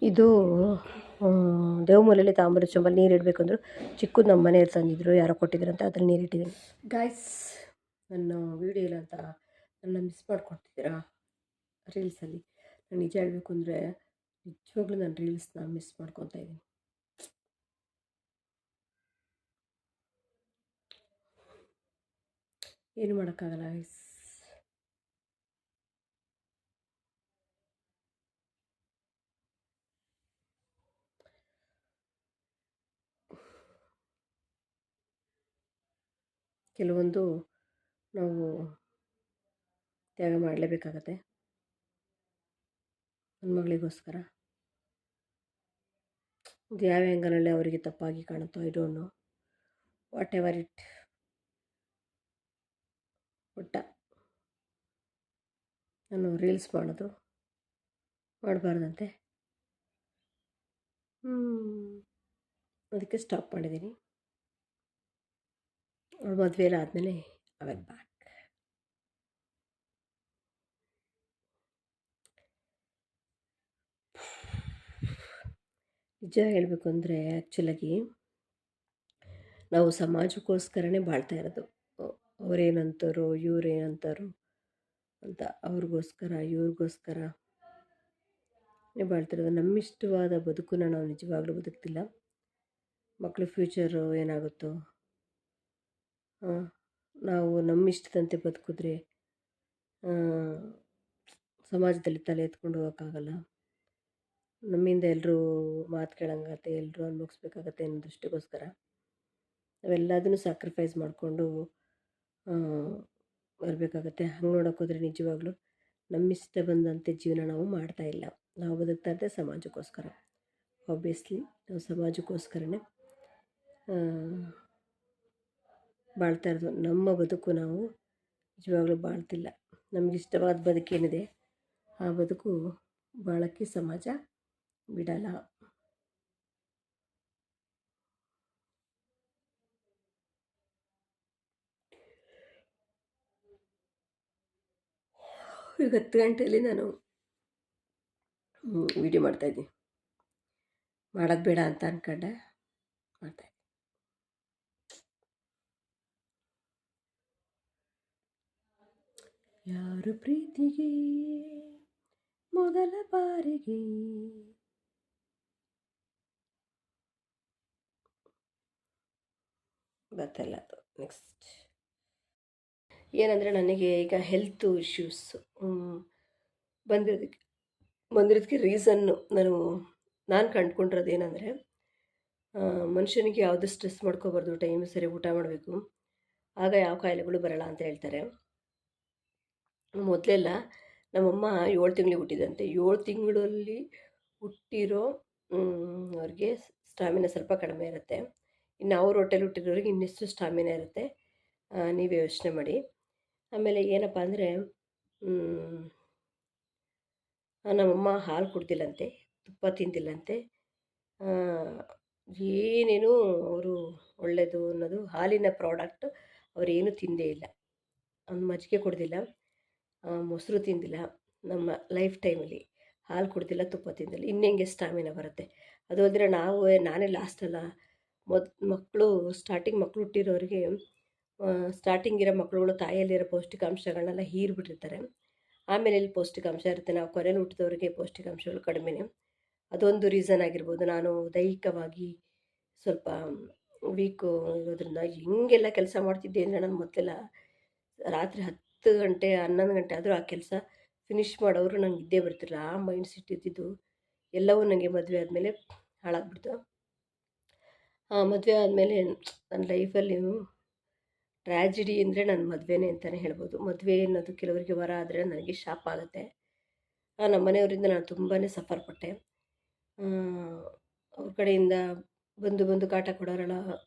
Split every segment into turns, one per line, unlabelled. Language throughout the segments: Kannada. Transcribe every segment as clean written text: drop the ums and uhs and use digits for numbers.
ಇದು ದೇವಮೂಲಲ್ಲಿ ತಾಮ್ರದ ಚೊಂಬಲ್ಲಿ ನೀರು ಇಡಬೇಕಂದ್ರು ಚಿಕ್ಕದು ನಮ್ಮ ಮನೆಯವ್ರು ತಂದಿದ್ರು, ಯಾರೋ ಕೊಟ್ಟಿದ್ರಂತ ಅದ್ರಲ್ಲಿ ನೀರು ಇಟ್ಟಿದ್ದೀನಿ. ಗಾಯ್ಸ್, ನನ್ನ ವೀಡಿಯೋ ಇಲ್ಲ ಅಂತ ನನ್ನ ಮಿಸ್ ಮಾಡ್ಕೊಳ್ತಿದ್ದೀರಾ ರೀಲ್ಸಲ್ಲಿ. ನಾನು ನಿಜ ಹೇಳಬೇಕು ಅಂದರೆ ನಿಜವಾಗ್ಲೂ ನಾನು ರೀಲ್ಸ್ನ ಮಿಸ್ ಮಾಡ್ಕೊತಾ ಇದ್ದೀನಿ. ಏನು ಮಾಡೋಕ್ಕಾಗಲ್ಲ ಗೈಸ್. ಕೆಲವೊಂದು ನಾವು ತ್ಯಾಗ ಮಾಡಲೇಬೇಕಾಗತ್ತೆ ನನ್ನ ಮಗಳಿಗೋಸ್ಕರ. ಅದು ಯಾವ ಆ್ಯಂಗಲಲ್ಲಿ ಅವರಿಗೆ ತಪ್ಪಾಗಿ ಕಾಣುತ್ತೋ I don't know, whatever it. ಒಟ್ಟ ನಾನು ರೀಲ್ಸ್ ಮಾಡೋದು ಮಾಡಬಾರ್ದಂತೆ, ಅದಕ್ಕೆ ಸ್ಟಾಪ್ ಮಾಡಿದ್ದೀನಿ. ಅವಳು ಮದುವೆ ಎಲ್ಲ ಆದಮೇಲೆ ಅವೆಲ್ಲ ಬ್ಯಾಕ್. ನಿಜ ಹೇಳಬೇಕು ಅಂದರೆ ಆ್ಯಕ್ಚುಲಾಗಿ ನಾವು ಸಮಾಜಕ್ಕೋಸ್ಕರನೇ ಬಾಳ್ತಾ ಇರೋದು. ಅವರೇನಂತಾರೋ ಇವರೇನಂತಾರೋ ಅಂತ ಅವ್ರಿಗೋಸ್ಕರ ಇವ್ರಿಗೋಸ್ಕರ ಬಾಳ್ತಿರೋದು. ನಮ್ಮಿಷ್ಟವಾದ ಬದುಕನ್ನು ನಾವು ನಿಜವಾಗ್ಲೂ ಬದುಕ್ತಿಲ್ಲ. ಮಕ್ಕಳ ಫ್ಯೂಚರು ಏನಾಗುತ್ತೋ, ನಾವು ನಮ್ಮಿಷ್ಟದಂತೆ ಬದುಕಿದ್ರೆ ಸಮಾಜದಲ್ಲಿ ತಲೆ ಎತ್ಕೊಂಡು ಹೋಗೋಕ್ಕಾಗಲ್ಲ. ನಮ್ಮಿಂದ ಎಲ್ಲರೂ ಮಾತು ಕೇಳೋಂಗಾಗತ್ತೆ, ಎಲ್ಲರೂ ಅನುಭವಿಸ್ಬೇಕಾಗತ್ತೆ ಅನ್ನೋದಷ್ಟಕ್ಕೋಸ್ಕರ ನಾವೆಲ್ಲದನ್ನು ಸ್ಯಾಕ್ರಿಫೈಸ್ ಮಾಡಿಕೊಂಡು ಬರಬೇಕಾಗತ್ತೆ. ಹಂಗೆ ನೋಡೋಕ್ಕೋದ್ರೆ ನಿಜವಾಗ್ಲೂ ನಮ್ಮಿಷ್ಟ ಬಂದಂತೆ ಜೀವನ ನಾವು ಮಾಡ್ತಾಯಿಲ್ಲ. ನಾವು ಬದುಕ್ತಾ ಇದ್ದೆ ಸಮಾಜಕ್ಕೋಸ್ಕರ. ಆಬ್ವಿಯಸ್ಲಿ ನಾವು ಸಮಾಜಕ್ಕೋಸ್ಕರನೇ ಬಾಳ್ತಾ ಇರೋದು. ನಮ್ಮ ಬದುಕು ನಾವು ನಿಜವಾಗ್ಲೂ ಬಾಳ್ತಿಲ್ಲ. ನಮಗಿಷ್ಟವಾದ ಬದುಕೇನಿದೆ ಆ ಬದುಕು ಬಾಳೋಕ್ಕೆ ಸಮಾಜ ಬಿಡಲ್ಲ. ಈಗ 10 ಗಂಟೆಯಲ್ಲಿ ನಾನು ವಿಡಿಯೋ ಮಾಡ್ತಾಯಿದ್ದೀನಿ. ಮಾಡೋದು ಬೇಡ ಅಂತ ಅಂದ್ಕೊಂಡೆ, ಮಾಡ್ತಾಯಿದ್ದೀನಿ. ಯಾರು ಪ್ರೀತಿಗೆ ಮೊದಲ ಬಾರಿಗೆ ಗೊತ್ತಲ್ಲ. ಅದು ನೆಕ್ಸ್ಟ್ ಏನಂದರೆ, ನನಗೆ ಈಗ ಹೆಲ್ತ್ ಇಶ್ಯೂಸ್ ಬಂದಿರೋದಕ್ಕೆ ರೀಸನ್ನು ನಾನು ಕಂಡುಕೊಂಡಿರೋದು ಏನಂದರೆ, ಮನುಷ್ಯನಿಗೆ ಯಾವುದು ಸ್ಟ್ರೆಸ್ ಮಾಡ್ಕೋಬಾರ್ದು, ಟೈಮ್ ಸರಿ ಊಟ ಮಾಡಬೇಕು, ಆಗ ಯಾವ ಕಾಯಿಲೆಗಳು ಬರಲ್ಲ ಅಂತ ಹೇಳ್ತಾರೆ. ಮೊದಲೆಲ್ಲ ನಮ್ಮಮ್ಮ 7 ತಿಂಗಳಿಗೆ ಹುಟ್ಟಿದಂತೆ, 7 ತಿಂಗಳಲ್ಲಿ ಹುಟ್ಟಿರೋ ಅವ್ರಿಗೆ ಸ್ಟಾಮಿನಾ ಸ್ವಲ್ಪ ಕಡಿಮೆ ಇರುತ್ತೆ. ಇನ್ನು ಅವ್ರ ಹೊಟ್ಟೆಲಿ ಹುಟ್ಟಿರೋರಿಗೆ ಇನ್ನೆಷ್ಟು ಸ್ಟಾಮಿನಾ ಇರುತ್ತೆ ನೀವೇ ಯೋಚನೆ ಮಾಡಿ. ಆಮೇಲೆ ಏನಪ್ಪ ಅಂದರೆ, ನಮ್ಮಮ್ಮ ಹಾಲು ಕುಡ್ದಿಲ್ಲಂತೆ, ತುಪ್ಪ ತಿಂದಿಲ್ಲಂತೆ, ಏನೇನು ಅವರು ಒಳ್ಳೆಯದು ಅನ್ನೋದು ಹಾಲಿನ ಪ್ರಾಡಕ್ಟ್ ಅವರೇನು ತಿಂದೇ ಇಲ್ಲ. ಮಜ್ಜಿಗೆ ಕುಡ್ದಿಲ್ಲ, ಮೊಸರು ತಿಂದಿಲ್ಲ, ನಮ್ಮ ಲೈಫ್ ಟೈಮಲ್ಲಿ ಹಾಲು ಕುಡ್ದಿಲ್ಲ, ತುಪ್ಪ ತಿಂದಿಲ್ಲ. ಇನ್ನೆಂಗೆ ಸ್ಟಾಮಿನಾ ಬರುತ್ತೆ? ಅದು ಅಂದರೆ ನಾನೇ ಲಾಸ್ಟಲ್ಲ. ಮಕ್ಕಳು ಮಕ್ಕಳು ಹುಟ್ಟಿರೋರಿಗೆ ಸ್ಟಾರ್ಟಿಂಗ್ ಇರೋ ಮಕ್ಕಳುಗಳು ತಾಯಿಯಲ್ಲಿರೋ ಪೌಷ್ಟಿಕಾಂಶಗಳನ್ನೆಲ್ಲ ಹೀರ್ಬಿಟ್ಟಿರ್ತಾರೆ. ಆಮೇಲೆ ಎಲ್ಲಿ ಪೌಷ್ಟಿಕಾಂಶ ಇರುತ್ತೆ? ನಾವು ಕೊನೆಯಲ್ಲಿ ಹುಟ್ಟಿದವ್ರಿಗೆ ಪೌಷ್ಟಿಕಾಂಶಗಳು ಕಡಿಮೆನೇ. ಅದೊಂದು ರೀಸನ್ ಆಗಿರ್ಬೋದು. ನಾನು ದೈಹಿಕವಾಗಿ ಸ್ವಲ್ಪ ವೀಕು ಇರೋದ್ರಿಂದ ಹೆಂಗೆಲ್ಲ ಕೆಲಸ ಮಾಡ್ತಿದ್ದೆ ಅಂದರೆ, ನಾನು ಮೊದಲೆಲ್ಲ ರಾತ್ರಿ 10 ಗಂಟೆ 11 ಗಂಟೆ ಆದರೂ ಆ ಕೆಲಸ ಫಿನಿಷ್ ಮಾಡೋರು ನಂಗೆ ಇದ್ದೇ ಬರ್ತಿರಲಿಲ್ಲ. ಆ ಮೈಂಡ್ ಸೆಟ್ ಇದ್ದಿದ್ದು ಎಲ್ಲವೂ ನನಗೆ ಮದುವೆ ಆದಮೇಲೆ ಹಾಳಾಗ್ಬಿಡ್ತು. ಮದುವೆ ಆದಮೇಲೆ ನನ್ನ ಲೈಫಲ್ಲಿ ಟ್ರ್ಯಾಜಿಡಿ ಅಂದರೆ ನನ್ನ ಮದುವೆನೇ ಅಂತಲೇ ಹೇಳ್ಬೋದು. ಮದುವೆ ಅನ್ನೋದು ಕೆಲವರಿಗೆ ವರ ಆದರೆ ನನಗೆ ಶಾಪ ಆಗುತ್ತೆ. ನಮ್ಮ ಮನೆಯವರಿಂದ ನಾನು ತುಂಬಾ ಸಫರ್ ಪಟ್ಟೆ. ಅವ್ರ ಕಡೆಯಿಂದ ಬಂದು ಕಾಟ ಕೊಡೋರೆಲ್ಲ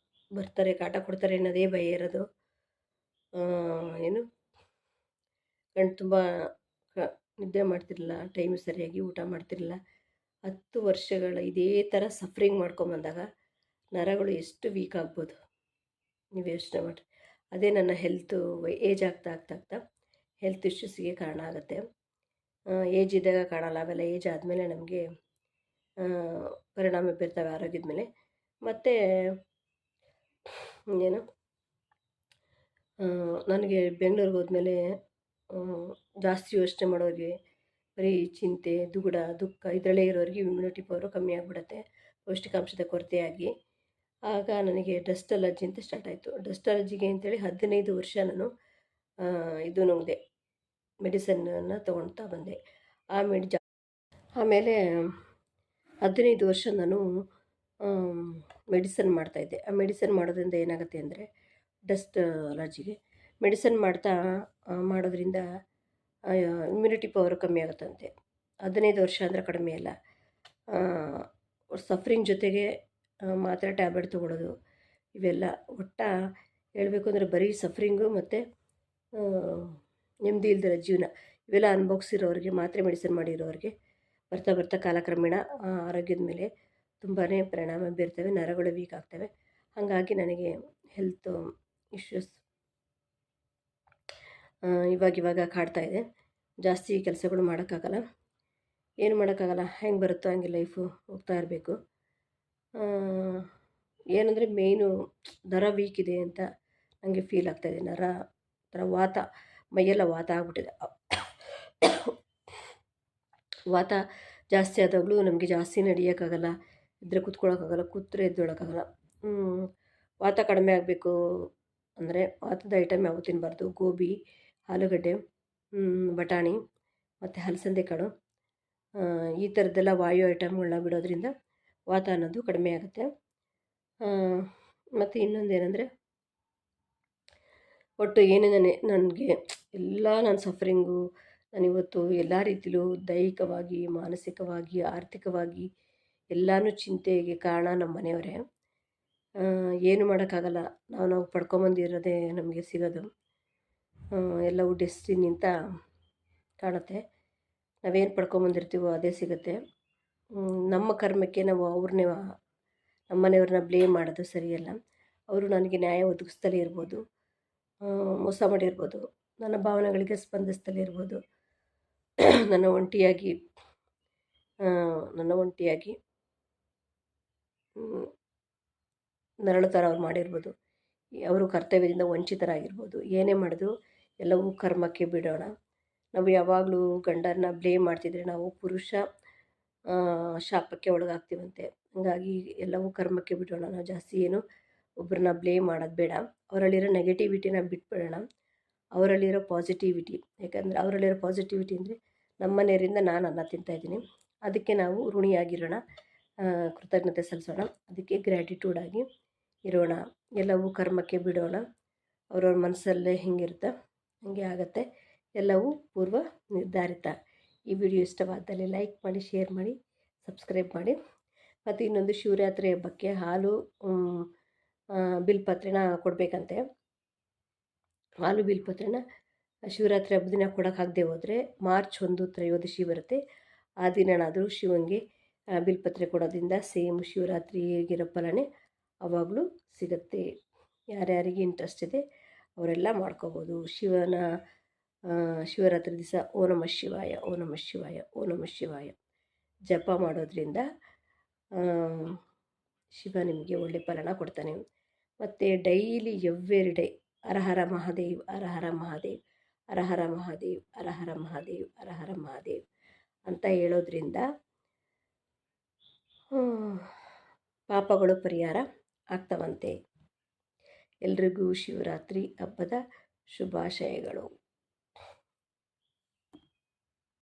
ಬರ್ತಾರೆ, ಕಾಟ ಕೊಡ್ತಾರೆ ಅನ್ನೋದೇ ಭಯ ಇರೋದು. ಗಂಡು ತುಂಬ ನಿದ್ದೆ ಮಾಡ್ತಿರಲಿಲ್ಲ, ಟೈಮ್ ಸರಿಯಾಗಿ ಊಟ ಮಾಡ್ತಿರಲಿಲ್ಲ. 10 ವರ್ಷಗಳ ಇದೇ ಥರ ಸಫ್ರಿಂಗ್ ಮಾಡ್ಕೊಂಬಂದಾಗ ನರಗಳು ಎಷ್ಟು ವೀಕ್ ಆಗ್ಬೋದು ನೀವು ಯೋಚನೆ ಮಾಡಿರಿ. ಅದೇ ನನ್ನ ಹೆಲ್ತು ಏಜ್ ಆಗ್ತಾ ಹೆಲ್ತ್ ಇಶ್ಯೂಸಿಗೆ ಕಾರಣ ಆಗುತ್ತೆ. ಏಜ್ ಇದ್ದಾಗ ಕಾಣಲ್ಲ, ಅವೆಲ್ಲ ಏಜ್ ಆದಮೇಲೆ ನಮಗೆ ಪರಿಣಾಮ ಬೀರ್ತವೆ ಆರೋಗ್ಯದ ಮೇಲೆ. ಮತ್ತು ಏನು ನನಗೆ ಬೆಂಗಳೂರಿಗೆ ಹೋದ್ಮೇಲೆ ಜಾಸ್ತಿ ಯೋಚನೆ ಮಾಡೋರಿಗೆ, ಬರೀ ಚಿಂತೆ, ದುಗುಡ, ದುಃಖ ಇದರಲ್ಲೇ ಇರೋರಿಗೆ ಇಮ್ಯುನಿಟಿ ಪವರು ಕಮ್ಮಿ ಆಗಿಬಿಡುತ್ತೆ, ಪೌಷ್ಟಿಕಾಂಶದ ಕೊರತೆಯಾಗಿ. ಆಗ ನನಗೆ ಡಸ್ಟ್ ಅಲರ್ಜಿ ಅಂತ ಸ್ಟಾರ್ಟ್ ಆಯಿತು. ಡಸ್ಟ್ ಅಲರ್ಜಿಗೆ ಅಂತೇಳಿ 15 ವರ್ಷ ನಾನು ಇದು ನುಂಗಿದೆ, ಮೆಡಿಸನ್ನನ್ನು ತೊಗೊಳ್ತಾ ಬಂದೆ. ಆಮೇಲೆ 15 ವರ್ಷ ನಾನು ಮೆಡಿಸನ್ ಮಾಡ್ತಾಯಿದ್ದೆ. ಆ ಮೆಡಿಸನ್ ಮಾಡೋದ್ರಿಂದ ಏನಾಗುತ್ತೆ ಅಂದರೆ, ಡಸ್ಟ್ ಅಲರ್ಜಿಗೆ ಮೆಡಿಸನ್ ಮಾಡೋದ್ರಿಂದ ಇಮ್ಯುನಿಟಿ ಪವರ್ ಕಮ್ಮಿ ಆಗುತ್ತಂತೆ. 15 ವರ್ಷ ಅಂದರೆ ಕಡಿಮೆ ಅಲ್ಲ. ಸಫ್ರಿಂಗ್ ಜೊತೆಗೆ ಮಾತ್ರೆ ಟ್ಯಾಬ್ಲೆಟ್ ತೊಗೊಳ್ಳೋದು, ಇವೆಲ್ಲ ಹೇಳಬೇಕು ಅಂದರೆ ಬರೀ ಸಫ್ರಿಂಗು ಮತ್ತು ನೆಮ್ಮದಿ ಇಲ್ದಿರೋ ಜೀವನ ಇವೆಲ್ಲ ಅನುಭವಿಸಿರೋರಿಗೆ, ಮಾತ್ರೆ ಮೆಡಿಸನ್ ಮಾಡಿರೋರಿಗೆ ಬರ್ತಾ ಬರ್ತಾ ಕಾಲಕ್ರಮೇಣ ಆರೋಗ್ಯದ ಮೇಲೆ ತುಂಬಾ ಪರಿಣಾಮ ಬೀರ್ತವೆ, ನರಗಳು ವೀಕ್ ಆಗ್ತವೆ. ಹಾಗಾಗಿ ನನಗೆ ಹೆಲ್ತ್ ಇಶ್ಯೂಸ್ ಇವಾಗ ಕಾಡ್ತಾಯಿದೆ. ಜಾಸ್ತಿ ಕೆಲಸಗಳು ಮಾಡೋಕ್ಕಾಗಲ್ಲ, ಏನು ಮಾಡೋಕ್ಕಾಗಲ್ಲ, ಹೆಂಗೆ ಬರುತ್ತೋ ಹಂಗೆ ಲೈಫು ಹೋಗ್ತಾ ಇರಬೇಕು. ಏನಂದರೆ ಮೇಯ್ನು ನರ ವೀಕ್ ಇದೆ ಅಂತ ನನಗೆ ಫೀಲ್ ಆಗ್ತಾಯಿದೆ. ನರ ಥರ ವಾತ, ಮೈಯೆಲ್ಲ ವಾತ ಆಗ್ಬಿಟ್ಟಿದೆ. ವಾತ ಜಾಸ್ತಿ ಆದಾಗಲೂ ನಮಗೆ ಜಾಸ್ತಿ ನಡೆಯೋಕ್ಕಾಗಲ್ಲ, ಇದ್ದರೆ ಕೂತ್ಕೊಳ್ಳೋಕ್ಕಾಗಲ್ಲ, ಕೂತ್ರೆ ಎದ್ದೇಳೋಕ್ಕಾಗಲ್ಲ. ವಾತ ಕಡಿಮೆ ಆಗಬೇಕು ಅಂದರೆ ವಾತದ ಐಟಮ್ ಯಾವುದು ತಿನ್ನಬಾರ್ದು. ಗೋಬಿ, ಆಲೂಗಡ್ಡೆ, ಬಟಾಣಿ ಮತ್ತು ಹಲಸಂದೆ ಕಾಳು, ಈ ಥರದ್ದೆಲ್ಲ ವಾಯು ಐಟಮ್ಗಳನ್ನ ಬಿಡೋದ್ರಿಂದ ವಾತ ಅನ್ನೋದು ಕಡಿಮೆ ಆಗುತ್ತೆ. ಮತ್ತು ಇನ್ನೊಂದೇನೆಂದರೆ, ಒಟ್ಟು ಏನೇನೇ ನನಗೆ ಎಲ್ಲ ನನ್ನ ಸಫರಿಂಗು, ನಾನಿವತ್ತು ಎಲ್ಲ ರೀತಿಲೂ ದೈಹಿಕವಾಗಿ, ಮಾನಸಿಕವಾಗಿ, ಆರ್ಥಿಕವಾಗಿ ಎಲ್ಲನೂ ಚಿಂತೆಗೆ ಕಾರಣ ನಮ್ಮ ಮನೆಯವರೇ. ಏನು ಮಾಡೋಕ್ಕಾಗಲ್ಲ, ನಾವು ಪಡ್ಕೊಂಬಂದಿರೋದೇ ನಮಗೆ ಸಿಗೋದು. ಎಲ್ಲವೂ ಡೆಸ್ಟಿನಿ ಅಂತ ಕಾಣುತ್ತೆ. ನಾವೇನು ಪಡ್ಕೊಂಬಂದಿರ್ತೀವೋ ಅದೇ ಸಿಗುತ್ತೆ. ನಮ್ಮ ಕರ್ಮಕ್ಕೆ ನಾವು ನಮ್ಮ ಮನೆಯವ್ರನ್ನ ಬ್ಲೇಮ್ ಮಾಡೋದು ಸರಿಯಲ್ಲ. ಅವರು ನನಗೆ ನ್ಯಾಯ ಒದಗಿಸ್ತಲೇ ಇರ್ಬೋದು, ಮೋಸ ಮಾಡಿರ್ಬೋದು, ನನ್ನ ಭಾವನೆಗಳಿಗೆ ಸ್ಪಂದಿಸ್ತಲೇ ಇರ್ಬೋದು, ನನ್ನ ಒಂಟಿಯಾಗಿ ನರಳು ಥರ ಅವ್ರು ಮಾಡಿರ್ಬೋದು. ಅವರು ಕರ್ತವ್ಯದಿಂದ ವಂಚಿತರಾಗಿರ್ಬೋದು. ಏನೇ ಮಾಡಿದ್ರು ಎಲ್ಲವೂ ಕರ್ಮಕ್ಕೆ ಬಿಡೋಣ. ನಾವು ಯಾವಾಗಲೂ ಗಂಡನ ಬ್ಲೇಮ್ ಮಾಡ್ತಿದ್ರೆ ನಾವು ಪುರುಷ ಶಾಪಕ್ಕೆ ಒಳಗಾಗ್ತೀವಂತೆ. ಹಾಗಾಗಿ ಎಲ್ಲವೂ ಕರ್ಮಕ್ಕೆ ಬಿಡೋಣ. ನಾವು ಜಾಸ್ತಿ ಏನು ಒಬ್ಬರನ್ನ ಬ್ಲೇಮ್ ಮಾಡೋದು ಬೇಡ. ಅವರಲ್ಲಿರೋ ನೆಗೆಟಿವಿಟಿನ ಬಿಟ್ಬಿಡೋಣ, ಅವರಲ್ಲಿರೋ ಪಾಸಿಟಿವಿಟಿ. ಯಾಕಂದರೆ ಅವರಲ್ಲಿರೋ ಪಾಸಿಟಿವಿಟಿ ಅಂದರೆ ನಮ್ಮ ಮನೆಯವರಿಂದ ನಾನು ಅನ್ನ ತಿಂತಾಯಿದ್ದೀನಿ, ಅದಕ್ಕೆ ನಾವು ಋಣಿಯಾಗಿರೋಣ, ಕೃತಜ್ಞತೆ ಸಲ್ಲಿಸೋಣ, ಅದಕ್ಕೆ ಗ್ರ್ಯಾಟಿಟ್ಯೂಡ್ ಆಗಿ ಇರೋಣ. ಎಲ್ಲವೂ ಕರ್ಮಕ್ಕೆ ಬಿಡೋಣ. ಅವ್ರವ್ರ ಮನಸ್ಸಲ್ಲೇ ಹೆಂಗಿರುತ್ತೆ ಹಾಗೆ ಆಗುತ್ತೆ. ಎಲ್ಲವೂ ಪೂರ್ವ ನಿರ್ಧಾರಿತ. ಈ ವಿಡಿಯೋ ಇಷ್ಟವಾದಲ್ಲಿ ಲೈಕ್ ಮಾಡಿ, ಶೇರ್ ಮಾಡಿ, ಸಬ್ಸ್ಕ್ರೈಬ್ ಮಾಡಿ. ಮತ್ತು ಇನ್ನೊಂದು, ಶಿವರಾತ್ರಿ ಹಬ್ಬಕ್ಕೆ ಹಾಲು ಬಿಲ್ಪತ್ರೆನ ಕೊಡಬೇಕಂತೆ. ಹಾಲು ಬಿಲ್ಪತ್ರೆನ ಶಿವರಾತ್ರಿ ಹಬ್ಬದ ದಿನ ಕೊಡೋಕ್ಕಾಗದೆ ಹೋದರೆ ಮಾರ್ಚ್ 1 ತ್ರಯೋದಶಿ ಬರುತ್ತೆ, ಆ ದಿನನಾದರೂ ಶಿವನಿಗೆ ಬಿಲ್ಪತ್ರೆ ಕೊಡೋದ್ರಿಂದ ಸೇಮ್ ಶಿವರಾತ್ರಿಗಿರೋ ಫಲನೇ ಆವಾಗಲೂ ಸಿಗುತ್ತೆ. ಯಾರ್ಯಾರಿಗೆ ಇಂಟ್ರೆಸ್ಟ್ ಇದೆ ಅವರೆಲ್ಲ ಮಾಡ್ಕೋಬೋದು. ಶಿವರಾತ್ರಿ ದಿವಸ ಓ ನಮಃ ಶಿವಾಯ, ಓ ನಮಃ ಶಿವಾಯ, ಓ ನಮಃ ಶಿವಾಯ ಜಪ ಮಾಡೋದ್ರಿಂದ ಶಿವ ನಿಮಗೆ ಒಳ್ಳೆ ಫಲನ ಕೊಡ್ತಾನೆ. ಮತ್ತು ಡೈಲಿ ಎವ್ರಿ ಡೇ ಹರ ಹರ ಮಹಾದೇವ್, ಹರ ಹರ ಮಹಾದೇವ್, ಹರ ಹರ ಮಹಾದೇವ್, ಹರ ಹರ ಮಹಾದೇವ್, ಹರ ಹರ ಮಹಾದೇವ್ ಅಂತ ಹೇಳೋದ್ರಿಂದ ಪಾಪಗಳು ಪರಿಹಾರ ಆಗ್ತವಂತೆ. ಎಲ್ರಿಗೂ ಶಿವರಾತ್ರಿ ಹಬ್ಬದ ಶುಭಾಶಯಗಳು.